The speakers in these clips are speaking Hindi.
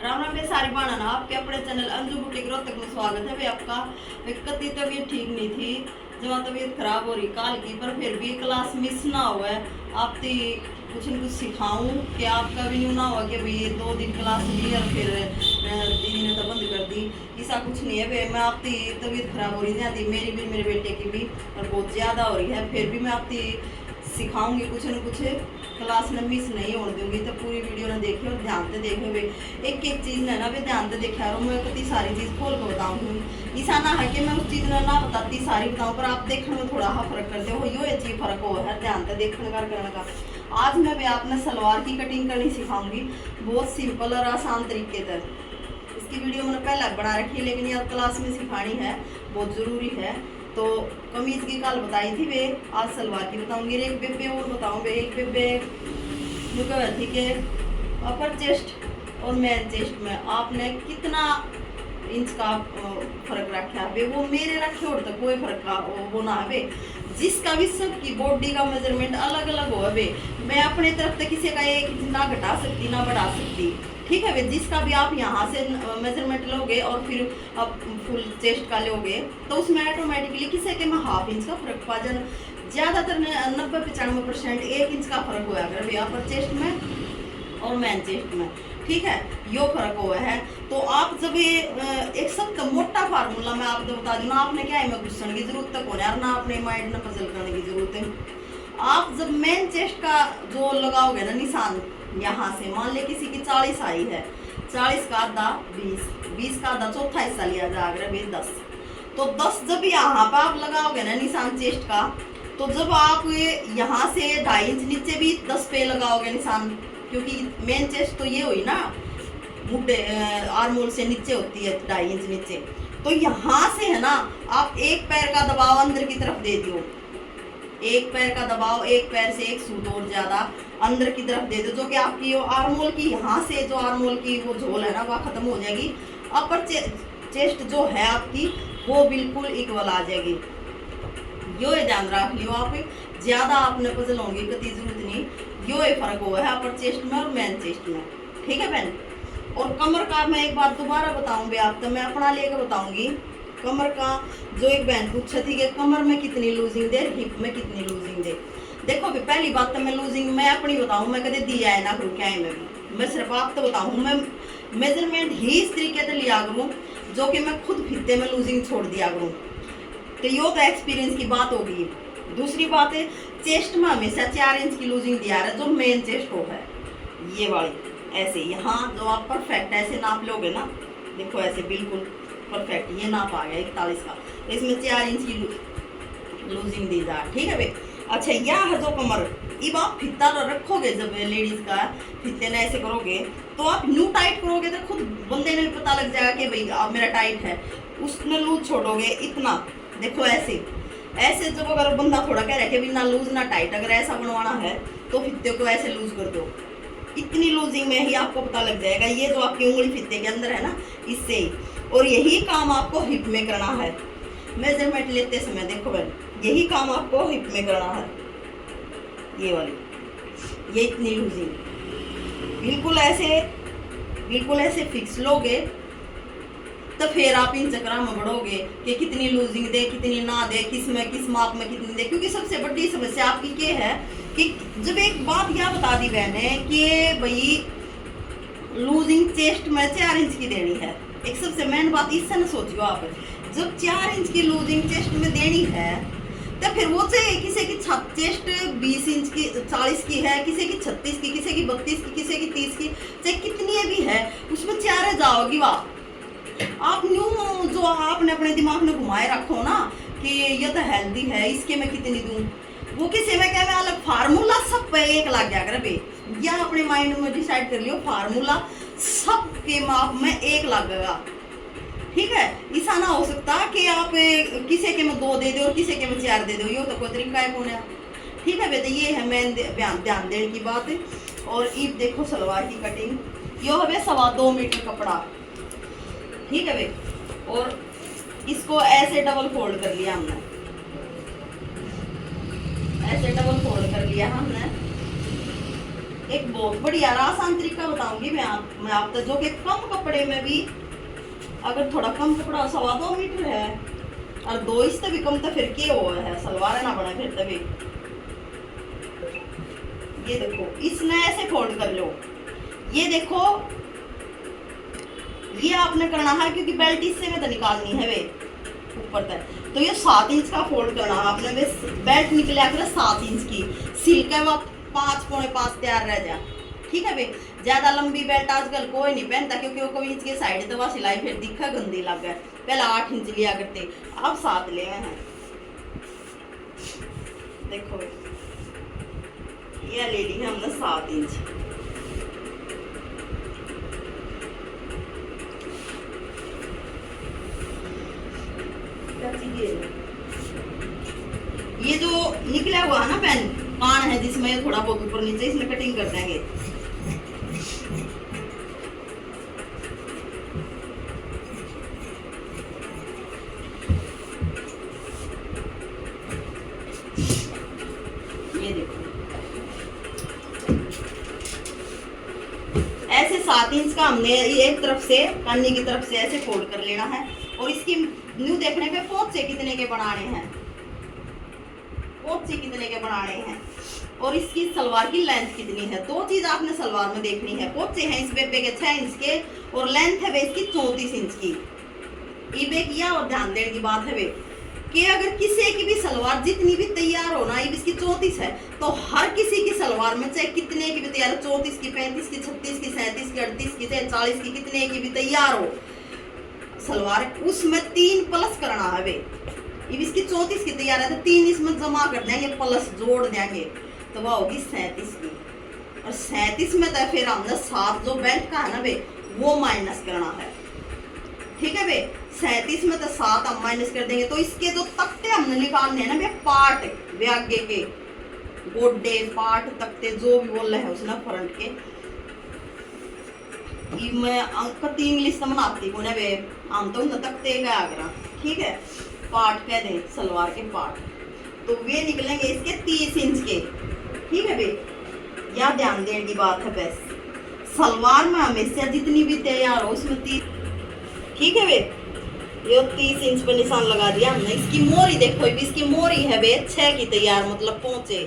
राम राम सारी बाणा आपके अपने चैनल अंजू बुटीक रोहतक में स्वागत है। वे आपका कति तबीयत ठीक नहीं थी, जब तबीयत खराब हो रही काल की, पर फिर भी क्लास मिस ना हुआ है। आप कुछ न कुछ सिखाऊं कि आपका भी न्यू ना हुआ कि भाई 2 दिन क्लास ली और फिर दीदी ने तो बंद कर दी। ऐसा कुछ नहीं है वे, मैं आपकी तबीयत खराब हो रही थी, मेरी भी मेरे बेटे की भी, और बहुत ज़्यादा हो रही है। फिर भी मैं आपकी सिखाऊंगी कुछ न कुछ, क्लास में मिस नहीं होने दूंगी। तो पूरी वीडियो ने देखिए और ध्यान से देखिए वे, एक एक चीज़ ने ना वे ध्यान से देखा और मैं कितनी सारी चीज़ खोल कर बताऊँगी। ऐसा ना है कि मैं उस चीज़ ने ना बताती सारी बताऊँ, पर आप देखने में थोड़ा हाँ फर्क करते हो, यो चीज़ फर्क हो है ध्यान से देखने का करने का। आज मैं भी आपने सलवार की कटिंग करनी सिखाऊंगी बहुत सिंपल और आसान तरीके से। इसकी वीडियो मैंने पहले बना रखी है, लेकिन यह क्लास में सिखानी है, बहुत ज़रूरी है। तो कमीज की कल बताई थी वे, आज सलवार की बताऊंगी। एक बेबे और बताऊंगे, एक बेबे ठीक है। अपर चेस्ट और मेन चेस्ट में आपने कितना इंच का फर्क रखा है, वो मेरे रखे और तक कोई फर्क का वो ना है। जिसका भी सबकी बॉडी का मेजरमेंट अलग अलग हो वे, मैं अपने तरफ से किसी का एक इंच ना घटा सकती ना बढ़ा सकती, ठीक है वे। जिसका भी आप यहाँ से मेजरमेंट लोगे और फिर आप फुल चेस्ट का लोगे तो उसमें ऑटोमेटिकली किसी के में हाफ इंच का फर्क पा जाए। ज़्यादातर 90-95% 1 इंच का फर्क हुआ अगर भैया पर चेस्ट में और मैन चेस्ट में, ठीक है, यो फर्क हुआ है। तो आप जब ये एक सब मोटा फार्मूला मैं आपको बता दूँ ना, आपने क्या है मैं घुसने की जरूरत तक होना है ना, अपने माइंड में पजल करने की जरूरत है। आप जब मेन चेस्ट का जो लगाओगे ना निशान, यहाँ से मान ले किसी की 40 आई है, 40 का आधा 20, 20 का आधा चौथा हिस्सा लिया जाएगा 10, तो 10 जब यहाँ पर आप लगाओगे ना निशान चेस्ट का, तो जब आप यहाँ से 2.5 इंच नीचे भी 10 पे लगाओगे निशान, क्योंकि मेन चेस्ट तो ये हुई ना मुड्डे आर्मोल से नीचे होती है 2.5 इंच नीचे। तो यहाँ से है ना आप एक पैर का दबाव अंदर की तरफ दे दियो, एक पैर का दबाव, एक पैर से एक सूट और ज्यादा अंदर की तरफ दे दो, जो कि आपकी आर्मोल की यहाँ से जो आर्मोल की वो झोल है ना वह खत्म हो जाएगी। अपर चेस्ट जो है आपकी वो बिल्कुल इक्वल आ जाएगी। यो ध्यान रख लियो आप, ज्यादा आपने पजल होंगी कति जरूरत नहीं। यो फर्क हुआ है अपर चेस्ट में और मेन चेस्ट में, ठीक है बहन। और कमर का मैं एक बार दोबारा बताऊंगी आप, तो मैं अपना लेकर बताऊंगी। कमर का जो एक बहन पूछा थी कि कमर में कितनी लूजिंग दे, हिप में कितनी लूजिंग दे। देखो भी पहली बात तो मैं लूजिंग मैं अपनी बताऊं, मैं कदे दिया है ना करूँ क्या है, मैं सिर्फ आप तो बताऊं, मैं मेजरमेंट ही इस तरीके से लिया करूँ जो कि मैं खुद फीते में लूजिंग छोड़ दिया करूँ। तो यो तो एक्सपीरियंस की बात होगी। दूसरी बात है चेस्ट में हमेशा 4 इंच की लूजिंग दिया है, जो मेन चेस्ट हो है ये वाली, ऐसे यहाँ जो आप परफेक्ट ऐसे नाप लोगे ना, देखो ऐसे बिल्कुल परफेक्ट ये नाप आ गया 41 का, तो इसमें 4 इंच की लूजिंग दी जा, ठीक है भाई। अच्छा यह है जो कमर, अब आप फित्ता रखोगे, जब लेडीज का फित्ते ने ऐसे करोगे तो आप न्यू टाइट करोगे तो खुद बंदे ने पता लग जाएगा कि भाई आप मेरा टाइट है, उसने लूज छोड़ोगे इतना, देखो ऐसे ऐसे। जब अगर बंदा थोड़ा कह रहा है कि भाई ना लूज ना टाइट, अगर ऐसा बनवाना है तो फित्ते को ऐसे लूज कर दो, इतनी लूजिंग में ही आपको पता लग जाएगा ये जो आपकी उंगली फित्ते के अंदर है ना, इससे ही। और यही काम आपको हिप में करना है, मेजरमेंट लेते समय देखो बहन, यही काम आपको हिप में करना है। ये वाली ये इतनी लूजिंग बिल्कुल ऐसे फिक्स लोगे, तो फिर आप इन चक्रा में बढ़ोगे कि कितनी लूजिंग दे कितनी ना दे, किस माप में कितनी दे। क्योंकि सबसे बड़ी समस्या आपकी क्या है कि जब एक बात यह बता दी मैंने कि भाई लूजिंग चेस्ट में 4 इंच की देनी है, एक सबसे मेन बात इससे ना सोचियो आप, जब 4 इंच की लूजिंग चेस्ट में देनी है तो फिर वो चाहे किसी की चेस्ट 20 इंच की 40 की है, किसी की 36 की, किसी की 32 की, किसी की 30 की, चाहे कितनी भी है उसमें 4 जाओगी वाह। आप न्यू जो आपने अपने दिमाग में घुमाए रखो ना कि ये तो हेल्दी है इसके मैं कितनी दूं, वो किसी में क्या मैं अलग फार्मूला सब पे एक लग गया कर बे, या अपने माइंड में डिसाइड कर लियो फार्मूला सब के माप में एक लगेगा, ठीक है। ऐसा ना हो सकता कि आप किसी के में 2 दे दो और किसी के में 4 दे दो, ये तो कोई तरीका है कौन है, ठीक है बेटा। ये है मेन ध्यान देने की बात है। और ईद देखो सलवार की कटिंग, यो है 2.25 मीटर कपड़ा, ठीक है भाई। और इसको ऐसे डबल फोल्ड कर लिया हमने, ऐसे डबल फोल्ड कर लिया हमने, एक बहुत बढ़िया आसान तरीका बताऊंगी मैं आप तो, जो कि कम कपड़े में भी, अगर थोड़ा कम कपड़ा 2.25 मीटर है और 2 इससे भी कम तो फिर क्या हुआ है, सलवार ना बना फिर तभी। ये देखो इसने ऐसे फोल्ड कर लो, ये देखो ये आपने करना है क्योंकि बेल्ट इससे में तो निकालनी है वे ऊपर तक, तो ये 7 इंच का फोल्ड करना है आपने। वे बेल्ट निकले आकर 7 इंच की सिल के वक्त 5 पौने 5 तैयार रह जा, ठीक है भाई। ज्यादा लंबी बेल्ट आजकल कोई नहीं पहनता क्योंकि वो कोई इंच के साइड तो वह सिलाई फिर दिखा गंदी लग गया। पहले 8 इंच लिया करते, अब 7 ले हैं। देखो ये ले ली है हमने 7 इंच। ये जो निकला हुआ है ना पेन कान है जिसमें थोड़ा बहुत ऊपर नीचे, इसमें कटिंग कर देंगे। ये देखो ऐसे 7 इंच का हमने एक तरफ से कन्नी की तरफ से ऐसे फोल्ड कर लेना है। और इसकी न्यू देखने पे पोंचे कितने के बनाने हैं, पोंचे कितने के बनाने हैं और इसकी सलवार की लेंथ कितनी है। 2 चीज आपने सलवार में देखनी है। पोंचे हैं इस बेबे के 6 इंच के और लेंथ है वे इसकी 34 इंच की। ईबे किया और ध्यान देने की बात है वे कि अगर किसी की भी सलवार जितनी भी तैयार हो ना, इसकी 34 है, तो हर किसी की सलवार में चाहे कितने की भी तैयार, 34 की, 35 की, 36 की, 37 की, 38 की, 40 की, कितने की भी तैयार हो सलवार, उसमें 3 प्लस करना है वे। अब इसकी 34 की तैयार है तो 3 इसमें जमा कर देंगे, प्लस जोड़ देंगे तो वह होगी 37 की। और 37 में तो फिर हमने 7 जो बेल्ट का है ना वे वो माइनस करना है, ठीक है वे। 37 में तो 7 हम माइनस कर देंगे तो इसके जो तख्ते हमने निकालने हैं ना वे पार्ट, वे आगे के गोड्डे पार्ट तख्ते जो भी बोल रहे हैं उसने फ्रंट के, मैं अंक 3 लिस्ट बनाती हूँ ना वे, हम तो तख्ते का आगरा, ठीक है। पार्ट कह दें सलवार के पार्ट, तो वे निकलेंगे इसके 30 इंच के, ठीक है वे। या ध्यान देने की बात है बस, सलवार में हमेशा जितनी भी तैयार हो उसमें 30, ठीक है वे। ये 30 इंच पर निशान लगा दिया हमने। इसकी मोरी देखो, इसकी मोरी है वे 6 की तैयार, मतलब पहुंचे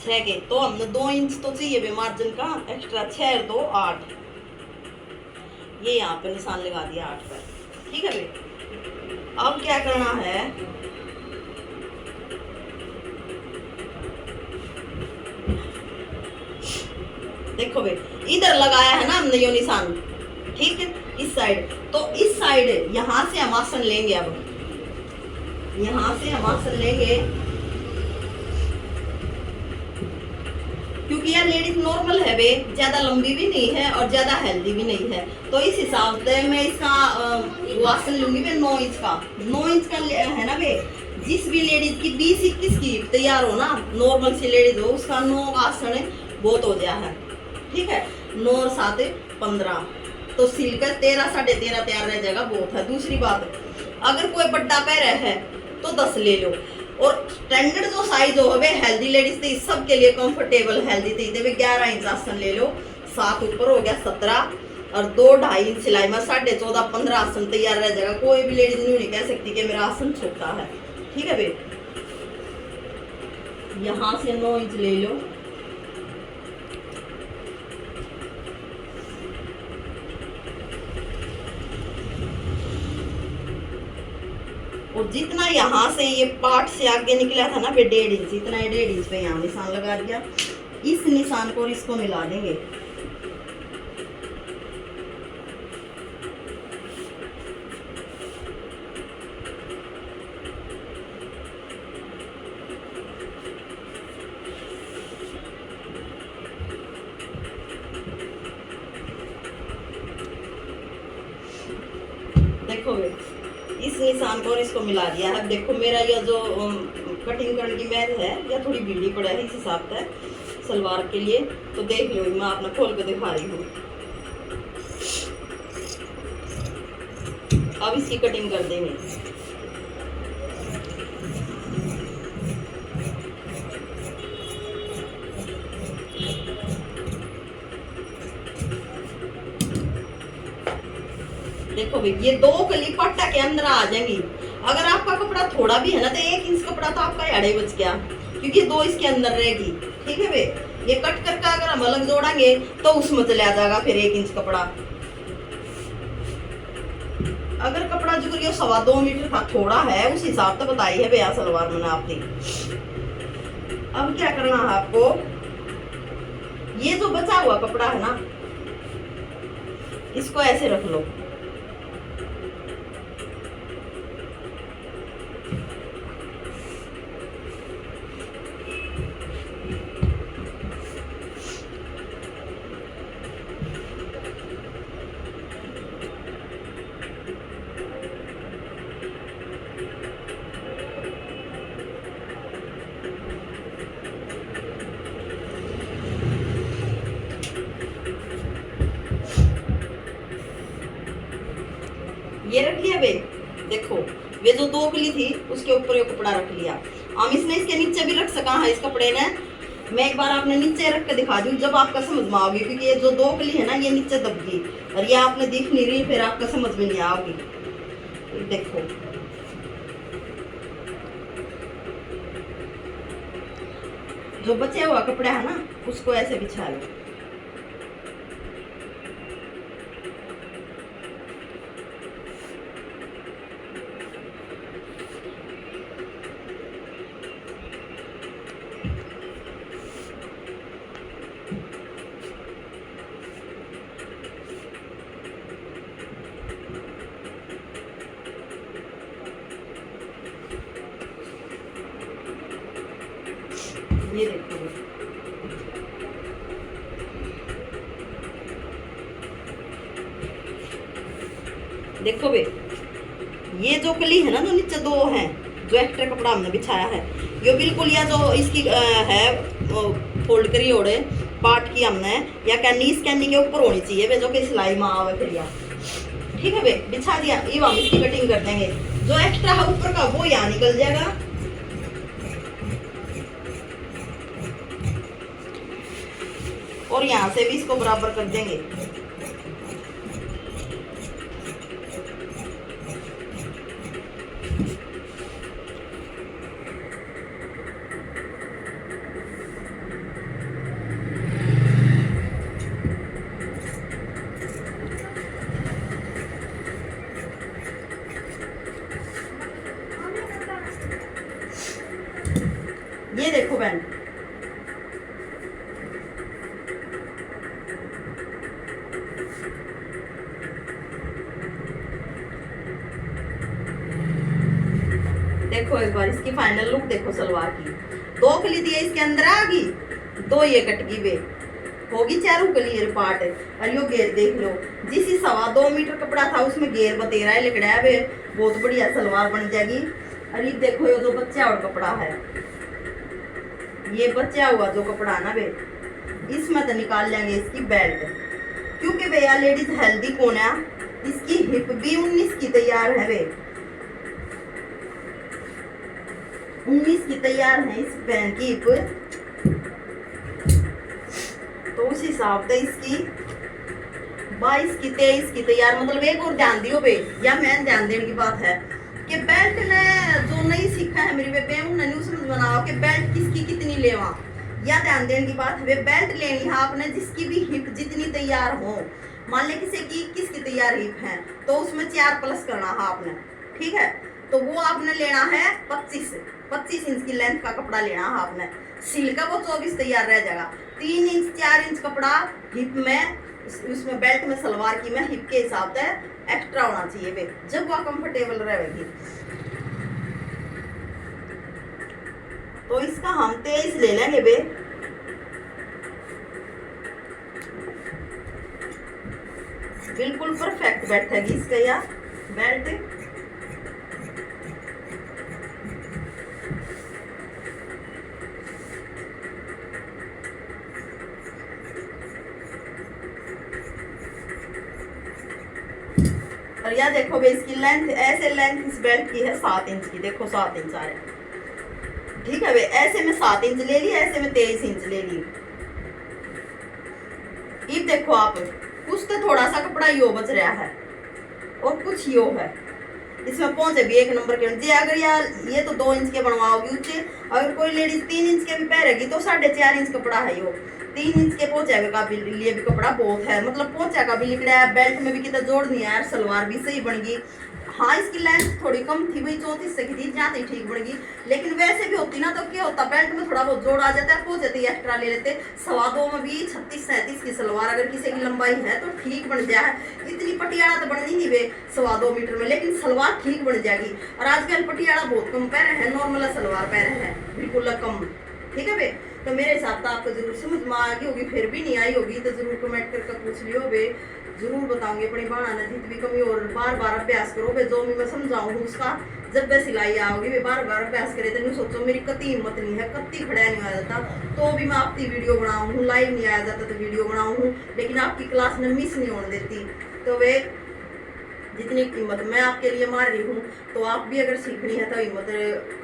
6 के, तो हमने 2 इंच तो चाहिए वे मार्जिन का एक्स्ट्रा, 6 2 8, ये यहाँ पे निशान लगा दिया 8 पर, ठीक है वे। अब क्या करना है, देखो वे इधर लगाया है ना हमने यो निशान, ठीक है, इस साइड, तो इस साइड यहां से हम आसन लेंगे। अब यहां से हम आसन लेंगे क्योंकि यार लेडीज नॉर्मल है वे, ज्यादा लंबी भी नहीं है और ज्यादा हेल्दी भी नहीं है, तो इस हिसाब से मैं इसका आसन लूंगी मैं 9 इंच का। 9 इंच का है ना वे, जिस भी लेडीज की 20-21 की तैयार हो ना, नॉर्मल सी लेडीज हो, उसका 9 आसन बहुत हो गया है, ठीक है। 9 और 7 15, तो सिलकर 13 साढ़े 13 तैयार रह जाएगा, बहुत है। दूसरी बात, अगर कोई बड्डा पैर है तो 10 ले लो, और स्टैंडर्ड जो साइज हो वे हेल्दी लेडीज थे सब के लिए कंफर्टेबल हेल्दी थे 11 इंच आसन ले लो, 7 ऊपर हो गया 17 और 2 2.5 इंच सिलाई में 14.5 15 आसन तैयार रह जाएगा। कोई भी लेडीज नहीं कह सकती कि मेरा आसन छोटा है, ठीक है भाई। यहां से 9 इंच ले लो, और जितना यहाँ से ये पार्ट से आगे निकला था ना वे 1.5 इंच, इतना 1.5 इंच पे यहाँ निशान लगा दिया। इस निशान को और इसको मिला देंगे, देखो वे इस निशान को और इसको मिला दिया है। देखो मेरा यह जो कटिंग करने की मेज है या थोड़ी भीड़ी पड़ा है इस हिसाब से सलवार के लिए, तो देख लो मैं आपने खोल के दिखा रही हूँ। अब इसकी कटिंग कर देंगे। देखो भाई ये 2 कली पट्टा के अंदर आ जाएंगी। अगर आपका कपड़ा थोड़ा भी है ना तो 1 इंच कपड़ा तो आपका याड़े बच गया, क्योंकि 2 इसके अंदर रहेगी। ठीक है भाई, ये कट करके अगर हम अलग जोड़ेंगे तो उसमें चला जाएगा फिर 1 इंच कपड़ा। अगर कपड़ा जो करिए 2.25 मीटर का थोड़ा है, उस हिसाब से बताई है भैया सलवार मैंने आपकी। अब क्या करना है आपको, ये जो बचा हुआ कपड़ा है ना, इसको ऐसे रख लो। ये रख लिया बे। देखो वे जो 2 कली थी उसके ऊपर ये कपड़ा रख लिया। हम इसने इसके नीचे भी रख सका है इस कपड़े ने। मैं एक बार आपने नीचे रख के दिखा दूं जब आपका समझ में आओगी, क्योंकि ये जो 2 कली है ना ये नीचे दब गई और ये आपने दिख नहीं रही, फिर आपका समझ में नहीं आओगी। देखो जो बचा हुआ कपड़ा है ना उसको ऐसे बिछा लो। ये देखो बे, ये जो कली है ना जो नीचे 2 हैं, जो एक्स्ट्रा कपड़ा हमने बिछाया है, ये बिल्कुल या जो इसकी है फोल्ड करी ओढ़े पार्ट की हमने, या कैनी इस कैनी के ऊपर होनी चाहिए वे, जो कि सिलाई में आवे फिर या। ठीक है बे, बिछा दिया। ये हम इसकी कटिंग कर देंगे। जो एक्स्ट्रा है ऊपर का वो यहाँ निकल जाएगा। और यहाँ से भी इसको बराबर कर देंगे। ये देखो बहन, देखो एक बार इसकी फाइनल लुक देखो सलवार की। 2 कली दिए इसके अंदर आ गई, 2 ये कटगी बे होगी, 4 कली ये पार्ट है। और यो घेर देख लो, जिस 2.25 मीटर कपड़ा था उसमें घेर बतेरा है लिखड़ा बे, बहुत बढ़िया सलवार बन जाएगी। और ये देखो ये जो बच्चा और कपड़ा है, ये बचा हुआ जो कपड़ा है ना बे, इसमें तो निकाल लेंगे इसकी बेल्ट, क्योंकि भैया लेडीज हेल्दी कौन है, इसकी हिप भी 19 की तैयार है बे, 19 की तैयार है इस बहन की हिप। तो उस हिसाब से इसकी 22 की 23 की तैयार, मतलब एक और ध्यान दियो बे, या मैं ध्यान देने की बात है कि बेल्ट ने जो नहीं सीखा है मेरी बेबे उन्होंने उसमें बनाओ कि बेल्ट किसकी कितनी लेवा, या ध्यान देने की बात है बेल्ट लेनी है आपने जिसकी भी हिप जितनी तैयार हो। मान ले किसी की 21 की तैयार हिप है तो उसमें 4 प्लस करना है आपने। ठीक है, तो वो आपने लेना है 25 इंच की लेंथ का कपड़ा लेना है आपने। सिल का वो 24 तैयार रह जाएगा। 3 इंच 4 इंच कपड़ा हिप में, उसमें बेल्ट में सलवार की में हिप के हिसाब से एक्स्ट्रा होना चाहिए बे, जब वह कंफर्टेबल रहेगी। तो इसका हम 23 ले लेंगे बे। बिल्कुल परफेक्ट बैठेगी इसका यार बेल्ट। और यह देखो बे इसकी लेंथ, ऐसे लेंथ इस बेल्ट की है 7 इंच की, देखो 7 इंच आ रहा है। ठीक है बे, ऐसे में 7 इंच ले ली, ऐसे में 23 इंच ले ली। अब देखो आप कुछ तो थोड़ा सा कपड़ा यो बच रहा है और कुछ यो है इसमें पहुंचे भी 1 नंबर के जी। अगर यार ये तो 2 इंच के बनवाओगी ऊंचे, अगर कोई लेडीज 3 इंच के भी पहनेगी तो 4.5 इंच कपड़ा है यो। 3 इंच के पोंचे का भी लिए भी कपड़ा बहुत है, मतलब पोंचा का भी लिखड़ा है, बेल्ट में भी कितना जोड़ नहीं है यार, सलवार भी सही बन गई। हाँ इसकी लेंथ थोड़ी कम थी भाई, 34 से की थी, जाती ठीक बन गई, लेकिन वैसे भी होती ना तो क्या होता, बेल्ट में थोड़ा बहुत जोड़ आ जाता है, पोंचे तो एक्स्ट्रा ले लेते। 2.25 में भी 36-37 की सलवार अगर किसी की लंबाई है तो ठीक बन जाए। इतनी पटियाला तो बननी नहीं वे 2.25 मीटर में, लेकिन सलवार ठीक बन जाएगी। और आजकल पटियाला बहुत कम पहने हैं, नॉर्मल सलवार पहने हैं बिल्कुल कम, ठीक है बे। तो मेरे हिसाब से आपको जरूर समझ में आ गई होगी, फिर भी नहीं आई होगी तो जरूर कमेंट करके पूछ लियो बे, जरूर बताऊंगी अपनी बाणा ने जित भी कमी। और बार बार अभ्यास करो बे, जो मैं समझाऊँ उसका जब वे सिलाई आओगी वे बार बार अभ्यास करे। तो नहीं सोचो मेरी कति हिम्मत नहीं है, कति खड़ा नहीं आ जाता तो भी मैं आपकी वीडियो बनाऊँ हूँ, लाइव नहीं आया जाता तो वीडियो बनाऊँ हूँ, लेकिन आपकी क्लास में मिस नहीं होने देती। तो वे जितनी हिम्मत मैं आपके लिए मार रही हूँ तो आप भी अगर सीखनी है तो हिम्मत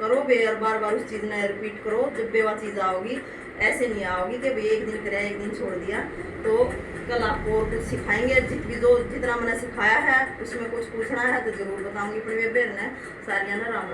करो बे, और बार बार उस चीज़ ने रिपीट करो। जब बे वह चीज़ आओगी ऐसे नहीं आओगी कि भाई एक दिन कराया एक दिन छोड़ दिया। तो कल आपको और कुछ सिखाएंगे, जितना मैंने सिखाया है उसमें कुछ पूछना है तो जरूर बताऊंगी अपने बेर ने सारिया ना। राम।